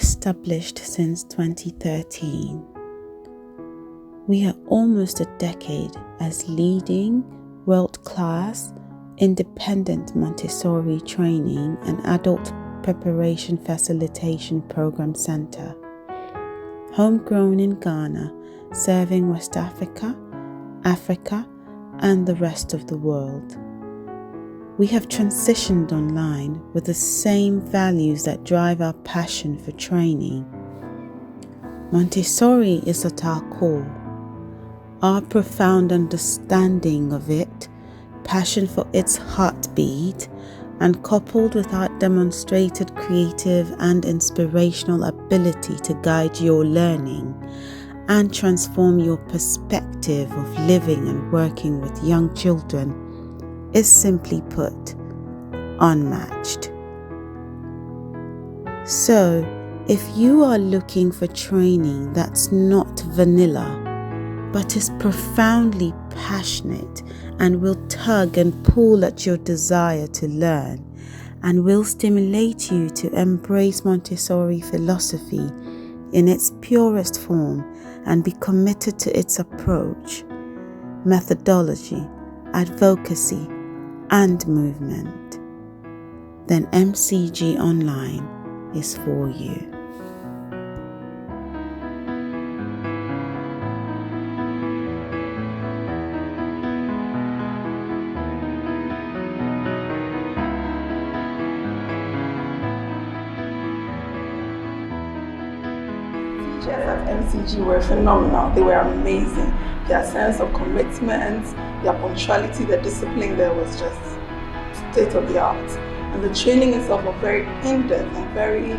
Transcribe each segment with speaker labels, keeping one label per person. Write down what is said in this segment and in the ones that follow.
Speaker 1: established since 2013. We are almost a decade as leading world-class independent Montessori training and adult preparation facilitation program center, homegrown in Ghana, serving West Africa, Africa, and the rest of the world. We have transitioned online with the same values that drive our passion for training. Montessori is at our core. Our profound understanding of it, passion for its heartbeat, and coupled with our demonstrated creative and inspirational ability to guide your learning and transform your perspective of living and working with young children, is simply put, unmatched. So, if you are looking for training that's not vanilla, but is profoundly passionate and will tug and pull at your desire to learn, and will stimulate you to embrace Montessori philosophy in its purest form and be committed to its approach, methodology, advocacy, and movement, then MCG Online is for you.
Speaker 2: Teachers at MCG were phenomenal. They were amazing. Their sense of commitment, their punctuality, their discipline there was just state of the art. And the training itself was very in-depth and very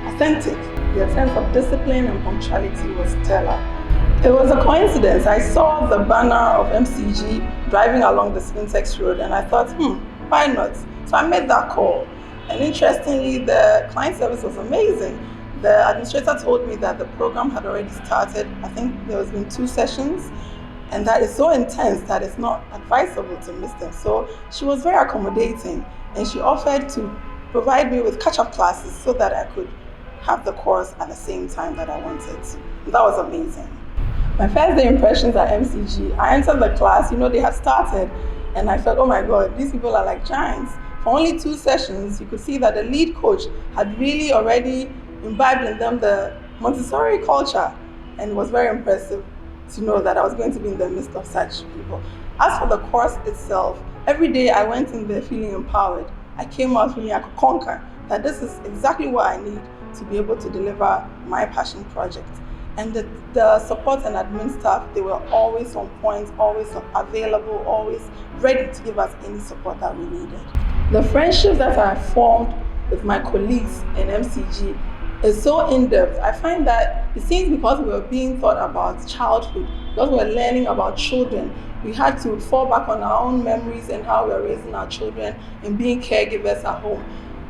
Speaker 2: authentic. Their sense of discipline and punctuality was stellar. It was a coincidence. I saw the banner of MCG driving along the Spintex Road and I thought, why not? So I made that call. And interestingly, the client service was amazing. The administrator told me that the program had already started. I think there has been 2 sessions, and that is so intense that it's not advisable to miss them. So she was very accommodating, and she offered to provide me with catch-up classes so that I could have the course at the same time that I wanted to. And that was amazing. My first day impressions at MCG, I entered the class, they had started, and I felt, oh my God, these people are like giants. For only 2 sessions, you could see that the lead coach had really already imbibed in them the Montessori culture, and it was very impressive to know that I was going to be in the midst of such people. As for the course itself, every day I went in there feeling empowered. I came out feeling I could conquer, that this is exactly what I need to be able to deliver my passion project. And the support and admin staff, they were always on point, always available, always ready to give us any support that we needed. The friendships that I formed with my colleagues in MCG is so in-depth. I find that it seems because we were being taught about childhood, because we were learning about children, we had to fall back on our own memories and how we were raising our children and being caregivers at home.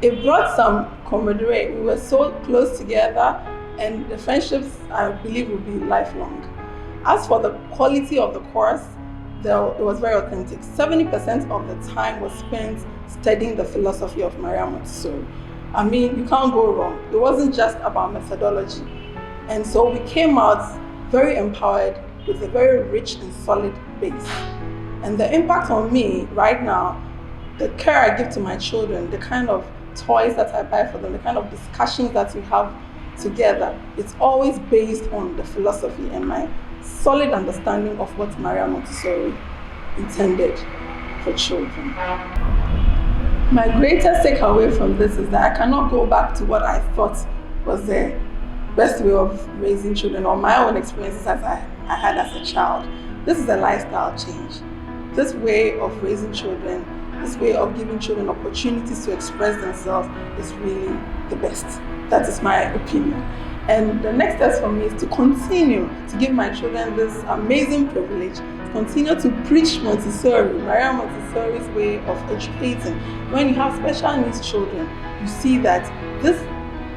Speaker 2: It brought some camaraderie. We were so close together, and the friendships, I believe, will be lifelong. As for the quality of the course, it was very authentic. 70% of the time was spent studying the philosophy of Maria Montessori. I mean, you can't go wrong. It wasn't just about methodology. And so we came out very empowered with a very rich and solid base. And the impact on me right now, the care I give to my children, the kind of toys that I buy for them, the kind of discussions that we have together, it's always based on the philosophy and my solid understanding of what Maria Montessori intended for children. My greatest takeaway from this is that I cannot go back to what I thought was the best way of raising children or my own experiences as I had as a child. This is a lifestyle change. This way of raising children, this way of giving children opportunities to express themselves is really the best. That is my opinion. And the next step for me is to continue to give my children this amazing privilege, to continue to preach Montessori, Maria Montessori's way of educating. When you have special needs children, you see that this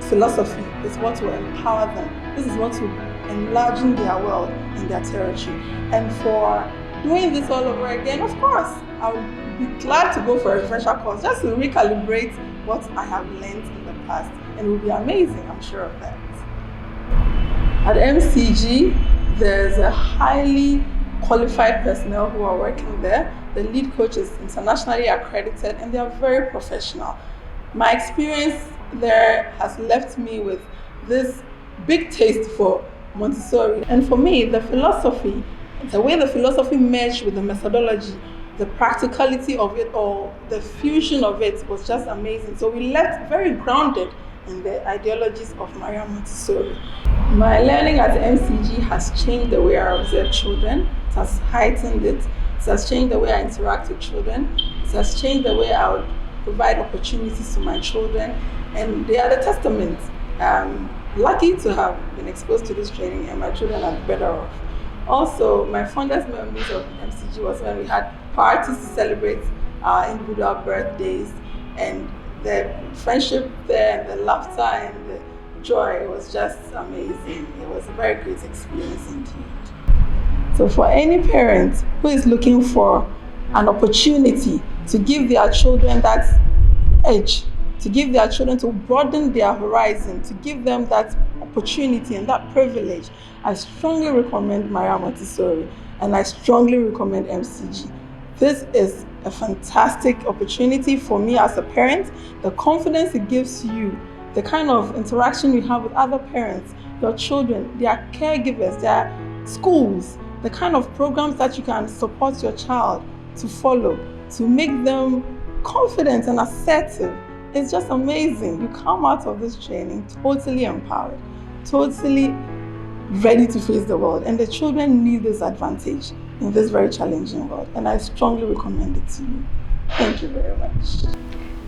Speaker 2: philosophy is what will empower them. This is what will enlarge their world and their territory. And for doing this all over again, of course, I would be glad to go for a refresher course just to recalibrate what I have learned in the past. And it will be amazing, I'm sure of that. At MCG, there's a highly qualified personnel who are working there. The lead coach is internationally accredited and they are very professional. My experience there has left me with this big taste for Montessori. And for me, the philosophy, the way the philosophy merged with the methodology, the practicality of it all, the fusion of it was just amazing. So we left very grounded in the ideologies of Maria Montessori. My learning at MCG has changed the way I observe children. It has heightened it. It has changed the way I interact with children. It has changed the way I would provide opportunities to my children. And they are the testament. I'm lucky to have been exposed to this training and my children are better off. Also, my fondest memories of MCG was when we had parties to celebrate our individual birthdays, and the friendship there, and the laughter and the joy was just amazing. It was a very great experience indeed. So for any parent who is looking for an opportunity to give their children that edge, to give their children, to broaden their horizon, to give them that opportunity and that privilege, I strongly recommend Maria Montessori and I strongly recommend MCG. This is a fantastic opportunity for me as a parent. The confidence it gives you, the kind of interaction you have with other parents, your children, their caregivers, their schools, the kind of programs that you can support your child to follow, to make them confident and assertive. It's just amazing. You come out of this training totally empowered, totally ready to face the world. And the children need this advantage in this very challenging world. And I strongly recommend it to you. Thank you very much.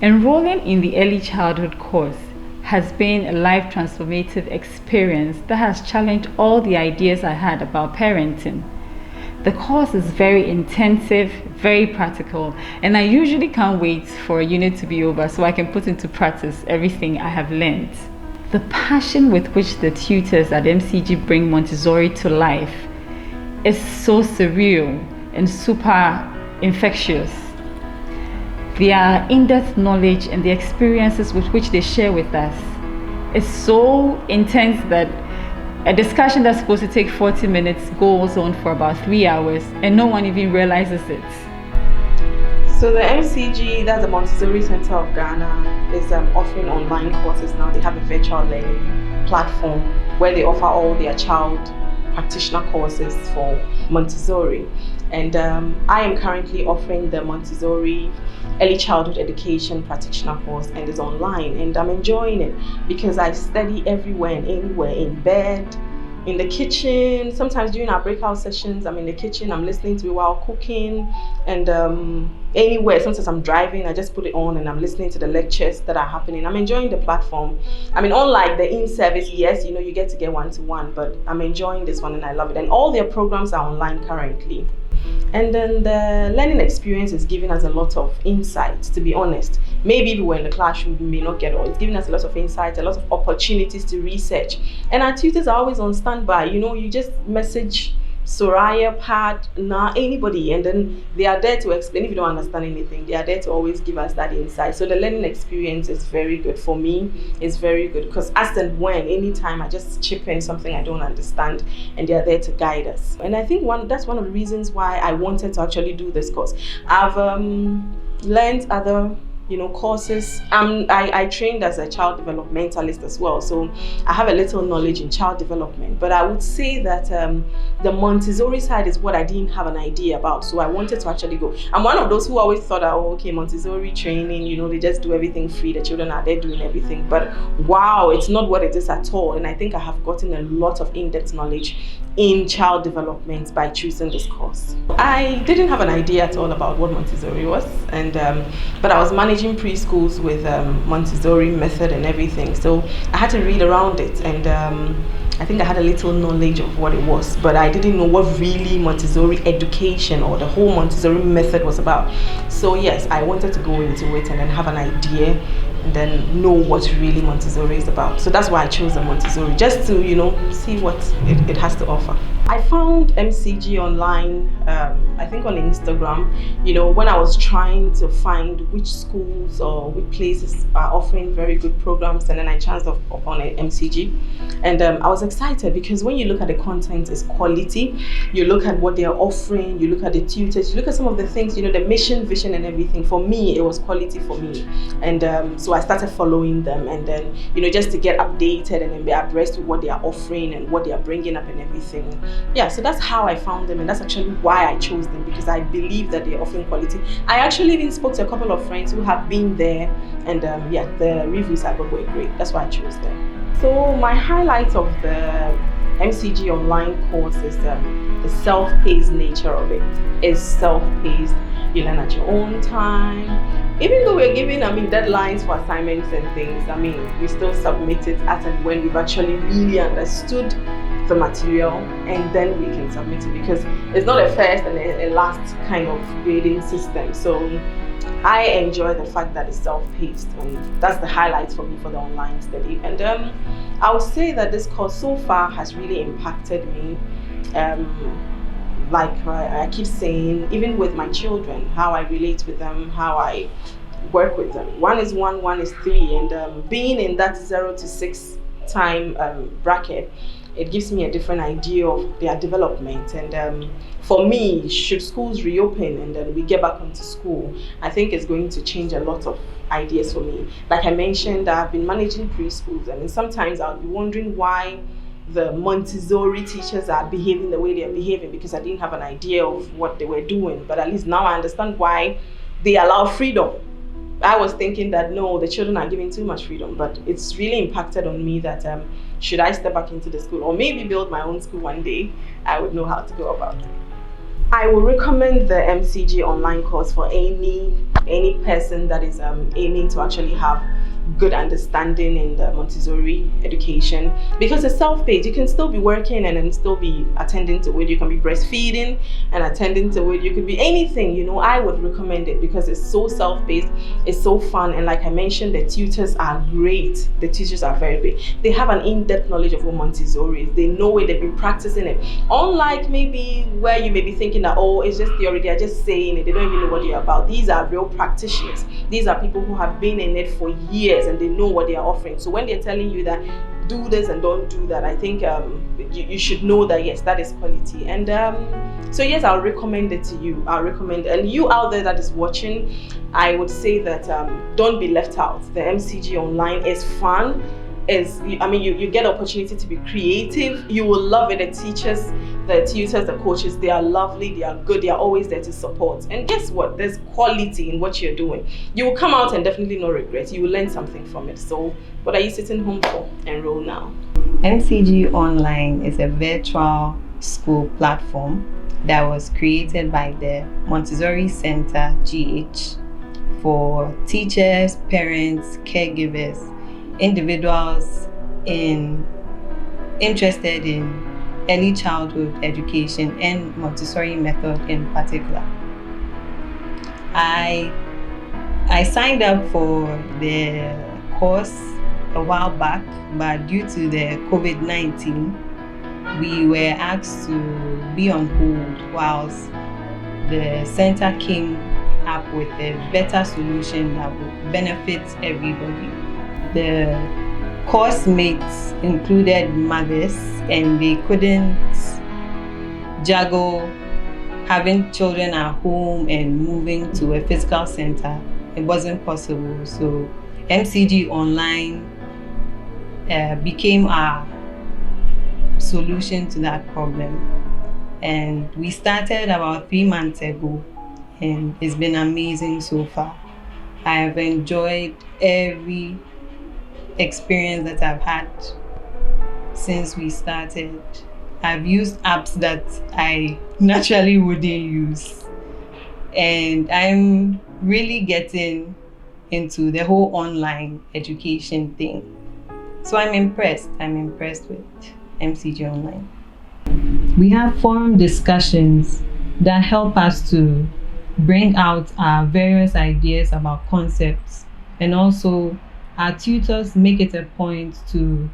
Speaker 3: Enrolling in the early childhood course has been a life transformative experience that has challenged all the ideas I had about parenting. The course is very intensive, very practical, and I usually can't wait for a unit to be over so I can put into practice everything I have learned. The passion with which the tutors at MCG bring Montessori to life is so surreal and super infectious. Their in-depth knowledge and the experiences with which they share with us is so intense that a discussion that's supposed to take 40 minutes goes on for about 3 hours and no one even realizes it.
Speaker 4: So the MCG, that's the Montessori Center of Ghana, is offering online courses now. They have a virtual learning platform where they offer all their child practitioner courses for Montessori. And I am currently offering the Montessori Early Childhood Education Practitioner course, and it's online, and I'm enjoying it because I study everywhere and anywhere, in bed, in the kitchen. Sometimes during our breakout sessions, I'm in the kitchen, I'm listening to it while cooking, and anywhere. Sometimes I'm driving, I just put it on and I'm listening to the lectures that are happening. I'm enjoying the platform. I mean, unlike the in-service, yes, you know, you get to get one-to-one, but I'm enjoying this one and I love it. And all their programs are online currently. And then the learning experience is giving us a lot of insight, to be honest. Maybe if we were in the classroom, we may not get all. It's giving us a lot of insight, a lot of opportunities to research. And our tutors are always on standby. You know, you just message Soraya, Pat, anybody, and then they are there to explain. If you don't understand anything, they are there to always give us that insight. So the learning experience is very good. For me, it's very good because as and when, anytime I just chip in something I don't understand, and they are there to guide us. And I think that's one of the reasons why I wanted to actually do this course. I've learned other courses. I trained as a child developmentalist as well, so I have a little knowledge in child development, but I would say that the Montessori side is what I didn't have an idea about, so I wanted to actually go. I'm one of those who always thought that, oh, okay, Montessori training, they just do everything free, the children are there doing everything, but wow, it's not what it is at all. And I think I have gotten a lot of in-depth knowledge in child development by choosing this course. I didn't have an idea at all about what Montessori was, and but I was managing preschools with Montessori method and everything, so I had to read around it, and I think I had a little knowledge of what it was, but I didn't know what really Montessori education or the whole Montessori method was about. So yes, I wanted to go into it and then have an idea and then know what really Montessori is about. So that's why I chose the Montessori, just to see what it has to offer. I found MCG online, I think on Instagram, when I was trying to find which schools or which places are offering very good programs, and then I chanced upon MCG. And I was excited because when you look at the content, it's quality. You look at what they're offering, you look at the tutors, you look at some of the things, the mission, vision, and everything. For me, it was quality for me. And so I started following them, and then, just to get updated and then be abreast with what they are offering and what they are bringing up and everything. Yeah, so that's how I found them, and that's actually why I chose them, because I believe that they're offering quality. I actually even spoke to a couple of friends who have been there, and the reviews I got were great. That's why I chose them. So my highlights of the MCG online course is the self-paced nature of it. It's self-paced. You learn at your own time. Even though we're given, deadlines for assignments and things, we still submit it as and when we've actually really understood the material, and then we can submit it, because it's not a first and a last kind of grading system. So I enjoy the fact that it's self-paced, and that's the highlight for me for the online study. And I would say that this course so far has really impacted me. Like I keep saying, even with my children, how I relate with them, how I work with them. 1 is 1, 1 is 3, and being in that 0 to 6 time bracket, it gives me a different idea of their development. And for me, should schools reopen and then we get back into school, I think it's going to change a lot of ideas for me. Like I mentioned, I've been managing preschools, and sometimes I'll be wondering why the Montessori teachers are behaving the way they are behaving, because I didn't have an idea of what they were doing. But at least now I understand why they allow freedom. I was thinking that no, the children are giving too much freedom, but it's really impacted on me that should I step back into the school or maybe build my own school one day, I would know how to go about it. I would recommend the MCG online course for any person that is aiming to actually have good understanding in the Montessori education, because it's self-paced. You can still be working and then still be attending to it. You can be breastfeeding and attending to it. You could be anything, I would recommend it because it's so self-paced, it's so fun, and like I mentioned, the tutors are great. The teachers are very great. They have an in-depth knowledge of what Montessori is. They know it, they've been practicing it. Unlike maybe where you may be thinking that, oh, it's just theory, they're just saying it, they don't even know what they're about. These are real practitioners. These are people who have been in it for years and they know what they are offering. So when they're telling you that do this and don't do that, I think you should know that yes, that is quality. And so yes, I'll recommend it to you. I'll recommend, and you out there that is watching, I would say that don't be left out. The MCG online is fun. You get opportunity to be creative. You will love it. The teachers, the tutors, the coaches, they are lovely, they are good, they are always there to support. And guess what? There's quality in what you're doing. You will come out and definitely no regret. You will learn something from it. So what are you sitting home for? Enroll now.
Speaker 5: MCG Online is a virtual school platform that was created by the Montessori Center GH for teachers, parents, caregivers, individuals interested in early childhood education and Montessori method in particular. I signed up for the course a while back, but due to the COVID-19, we were asked to be on hold whilst the center came up with a better solution that would benefit everybody. The course mates included mothers, and they couldn't juggle having children at home and moving to a physical center. It wasn't possible. So MCG Online became our solution to that problem. And we started about 3 months ago, and it's been amazing so far. I have enjoyed every experience that I've had since we started. I've used apps that I naturally wouldn't use, and I'm really getting into the whole online education thing. So I'm impressed with MCG Online. We have forum discussions that help us to bring out our various ideas about concepts, and also our tutors make it a point to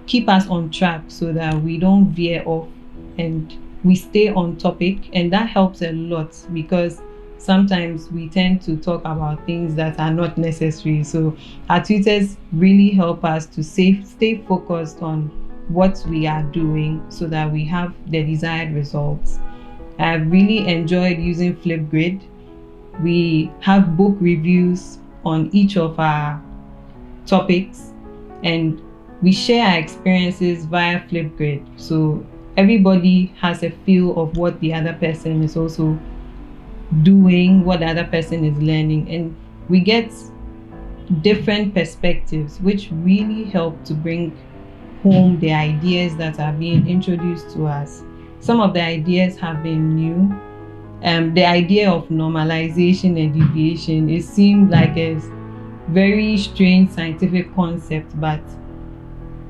Speaker 5: keep us on track so that we don't veer off and we stay on topic, and that helps a lot because sometimes we tend to talk about things that are not necessary. So our tutors really help us to stay focused on what we are doing so that we have the desired results. I've really enjoyed using Flipgrid. We have book reviews on each of our topics, and we share our experiences via Flipgrid. So everybody has a feel of what the other person is also doing, what the other person is learning, and we get different perspectives, which really help to bring home the ideas that are being introduced to us. Some of the ideas have been new. The idea of normalization and deviation, it seemed like a very strange scientific concept, but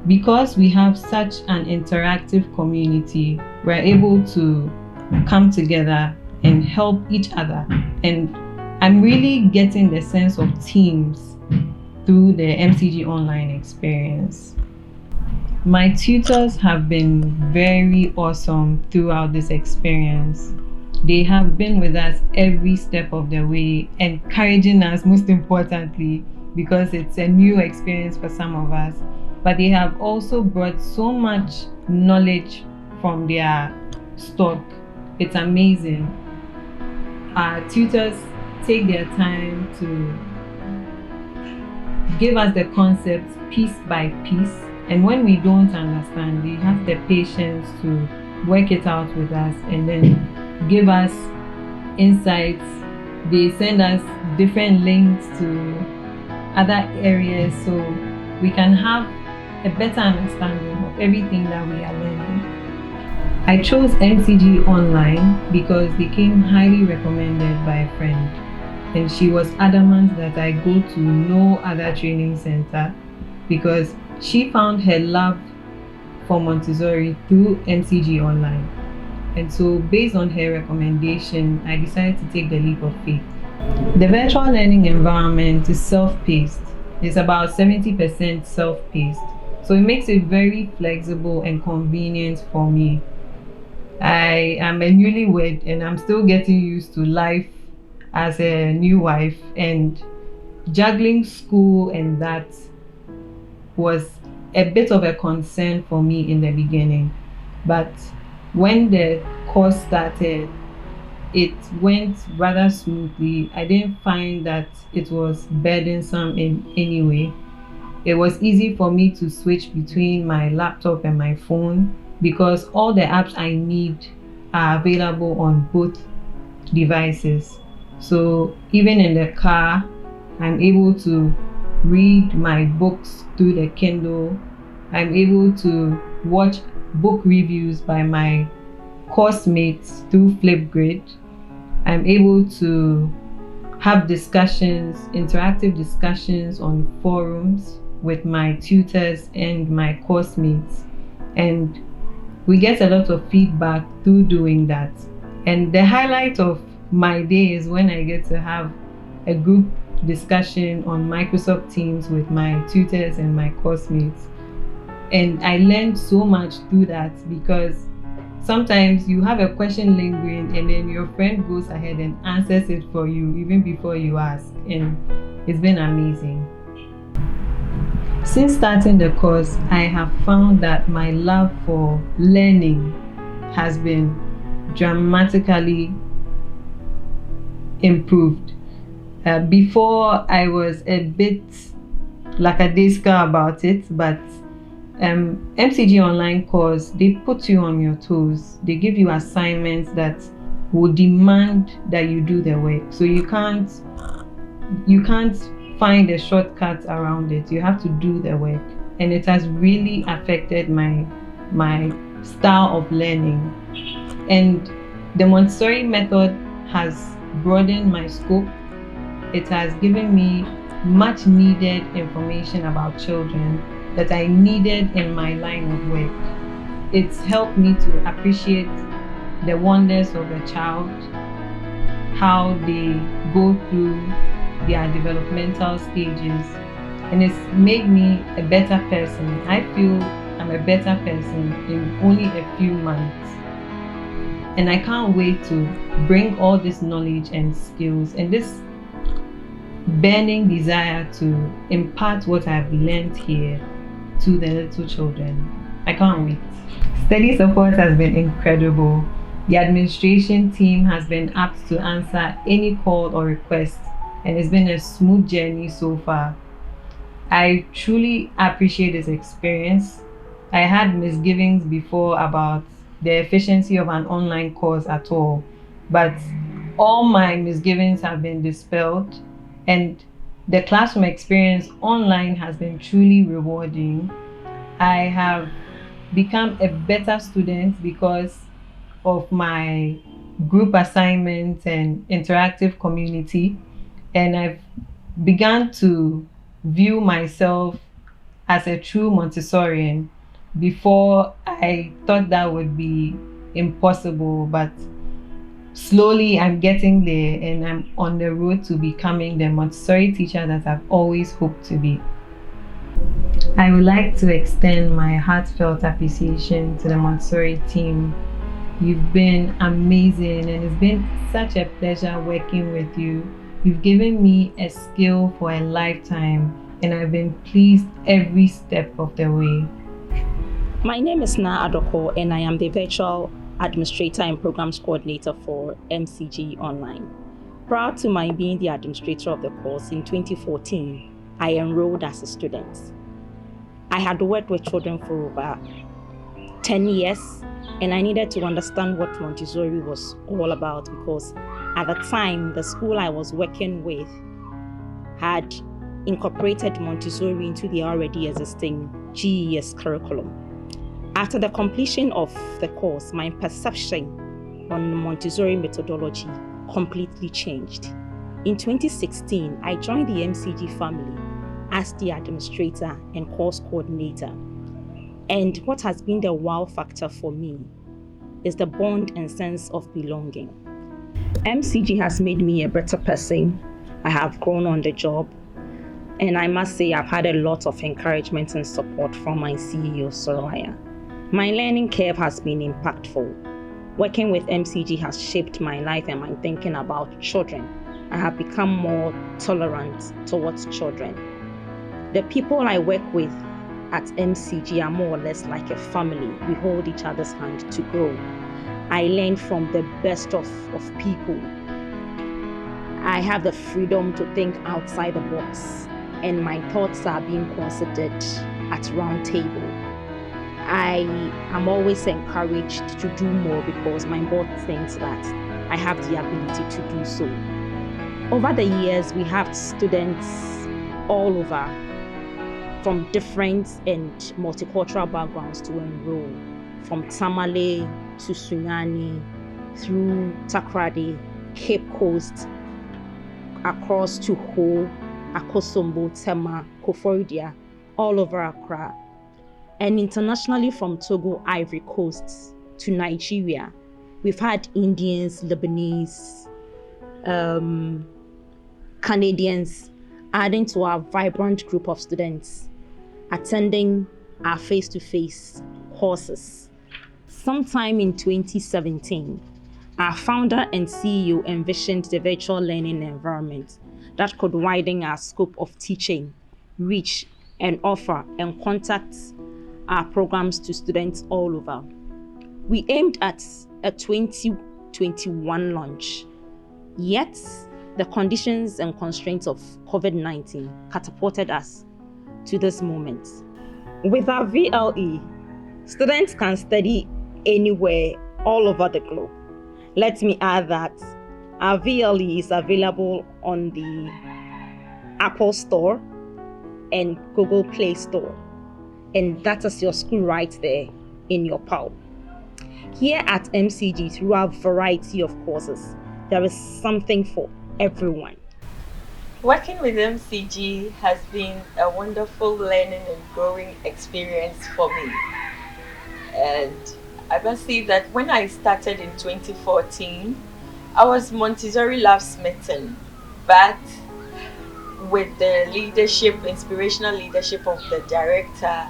Speaker 5: because we have such an interactive community, we're able to come together and help each other. And I'm really getting the sense of teams through the MCG online experience. My tutors have been very awesome throughout this experience. They have been with us every step of the way, encouraging us, most importantly, because it's a new experience for some of us. But they have also brought so much knowledge from their stock. It's amazing. Our tutors take their time to give us the concepts piece by piece, and when we don't understand, they have the patience to work it out with us and then give us insights. They send us different links to other areas so we can have a better understanding of everything that we are learning. I chose MCG Online because they came highly recommended by a friend, and she was adamant that I go to no other training center because she found her love for Montessori through MCG Online. And so based on her recommendation, I decided to take the leap of faith. The virtual learning environment is self-paced. It's about 70% self-paced. So it makes it very flexible and convenient for me. I am a newlywed and I'm still getting used to life as a new wife, and juggling school and that was a bit of a concern for me in the beginning. But when the course started, it went rather smoothly. I didn't find that it was burdensome in any way. It was easy for me to switch between my laptop and my phone because all the apps I need are available on both devices. So even in the car, I'm able to read my books through the Kindle. I'm able to watch book reviews by my course mates through Flipgrid. I'm able to have discussions, interactive discussions on forums with my tutors and my course mates. And we get a lot of feedback through doing that. And the highlight of my day is when I get to have a group discussion on Microsoft Teams with my tutors and my course mates. And I learned so much through that because sometimes you have a question lingering and then your friend goes ahead and answers it for you even before you ask. And it's been amazing. Since starting the course, I have found that my love for learning has been dramatically improved. Before, I was a bit lackadaisical about it, but MCG online course, they put you on your toes. They give you assignments that will demand that you do the work. So you can't find a shortcut around it. You have to do the work, and it has really affected my style of learning. And the Montessori method has broadened my scope. It has given me much needed information about children that I needed in my line of work. It's helped me to appreciate the wonders of a child, how they go through their developmental stages, and it's made me a better person. I feel I'm a better person in only a few months. And I can't wait to bring all this knowledge and skills and this burning desire to impart what I've learned here to the little children. I can't wait. Study support has been incredible. The administration team has been apt to answer any call or request, and it's been a smooth journey so far. I truly appreciate this experience. I had misgivings before about the efficiency of an online course at all, but all my misgivings have been dispelled, and the classroom experience online has been truly rewarding. I have become a better student because of my group assignments and interactive community, and I've begun to view myself as a true Montessorian. Before, I thought that would be impossible, but slowly I'm getting there, and I'm on the road to becoming the Montessori teacher that I've always hoped to be. I would like to extend my heartfelt appreciation to the Montessori team. You've been amazing, and it's been such a pleasure working with you. You've given me a skill for a lifetime, and I've been pleased every step of the way.
Speaker 6: My name is Na Adoko, and I am the Virtual Administrator and Programs Coordinator for MCG Online. Prior to my being the administrator of the course in 2014, I enrolled as a student. I had worked with children for over 10 years, and I needed to understand what Montessori was all about, because at the time, the school I was working with had incorporated Montessori into the already existing GES curriculum. After the completion of the course, my perception on Montessori methodology completely changed. In 2016, I joined the MCG family as the administrator and course coordinator. And what has been the wow factor for me is the bond and sense of belonging. MCG has made me a better person. I have grown on the job, and I must say I've had a lot of encouragement and support from my CEO, Soraya. My learning curve has been impactful. Working with MCG has shaped my life and my thinking about children. I have become more tolerant towards children. The people I work with at MCG are more or less like a family. We hold each other's hand to grow. I learn from the best of people. I have the freedom to think outside the box, and my thoughts are being considered at round table. I am always encouraged to do more because my board thinks that I have the ability to do so. Over the years, we have students all over from different and multicultural backgrounds to enroll, from Tamale to Sunyani, through Takrady, Cape Coast, across to Ho, Akosombo, Tema, Koforidua, all over Accra, and internationally from Togo, Ivory Coast to Nigeria. We've had Indians, Lebanese, Canadians, adding to our vibrant group of students attending our face-to-face courses. Sometime in 2017, our founder and CEO envisioned the virtual learning environment that could widen our scope of teaching, reach, and offer and contact our programs to students all over. We aimed at a 2021 launch, yet the conditions and constraints of COVID-19 catapulted us to this moment. With our VLE, students can study anywhere all over the globe. Let me add that our VLE is available on the Apple Store and Google Play Store, and that is your school right there in your palm. Here at MCG, through our variety of courses, there is something for everyone.
Speaker 7: Working with MCG has been a wonderful learning and growing experience for me. And I must say that when I started in 2014, I was Montessori love smitten, but with the leadership, inspirational leadership of the director,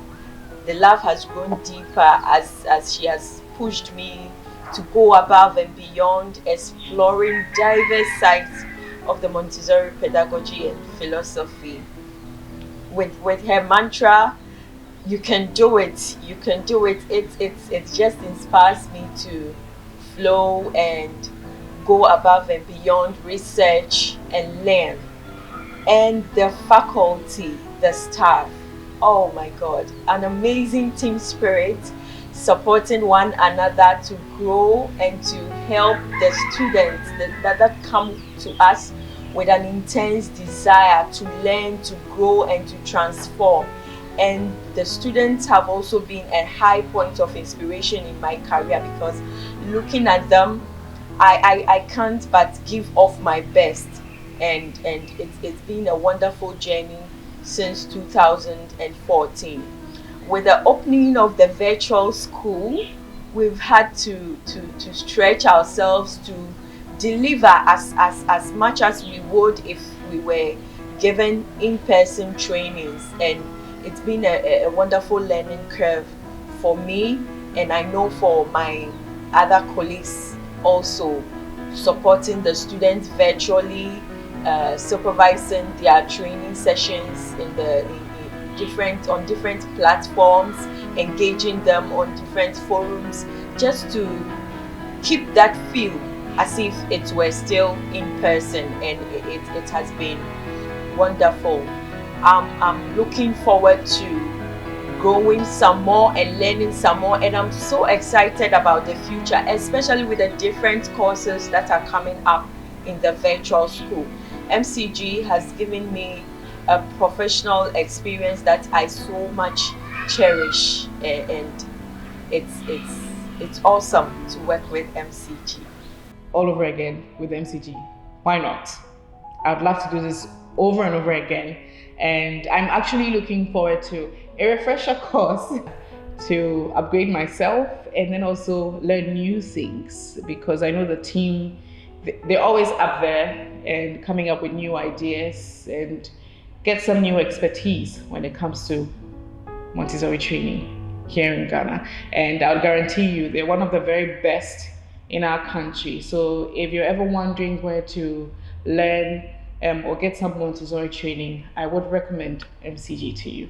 Speaker 7: the love has grown deeper as she has pushed me to go above and beyond, exploring diverse sides of the Montessori pedagogy and philosophy. With her mantra, "You can do it, you can do it," it just inspires me to flow and go above and beyond, research and learn. And the faculty, the staff, oh my God, an amazing team spirit, supporting one another to grow and to help the students that come to us with an intense desire to learn, to grow and to transform. And the students have also been a high point of inspiration in my career, because looking at them, I can't but give off my best. And it's been a wonderful journey since 2014. With the opening of the virtual school, we've had to stretch ourselves to deliver as much as we would if we were given in-person trainings. And it's been a wonderful learning curve for me, and I know for my other colleagues also, supporting the students virtually, supervising their training sessions on different platforms, engaging them on different forums, just to keep that feel as if it were still in person. And it has been wonderful. I'm looking forward to growing some more and learning some more, and I'm so excited about the future, especially with the different courses that are coming up in the virtual school. MCG has given me a professional experience that I so much cherish, and it's awesome to work with MCG.
Speaker 8: All over again with MCG. Why not? I'd love to do this over and over again. And I'm actually looking forward to a refresher course to upgrade myself and then also learn new things, because I know the team, they're always up there and coming up with new ideas and get some new expertise when it comes to Montessori training here in Ghana. And I'll guarantee you they're one of the very best in our country. So if you're ever wondering where to learn or get some Montessori training, I would recommend MCG to you.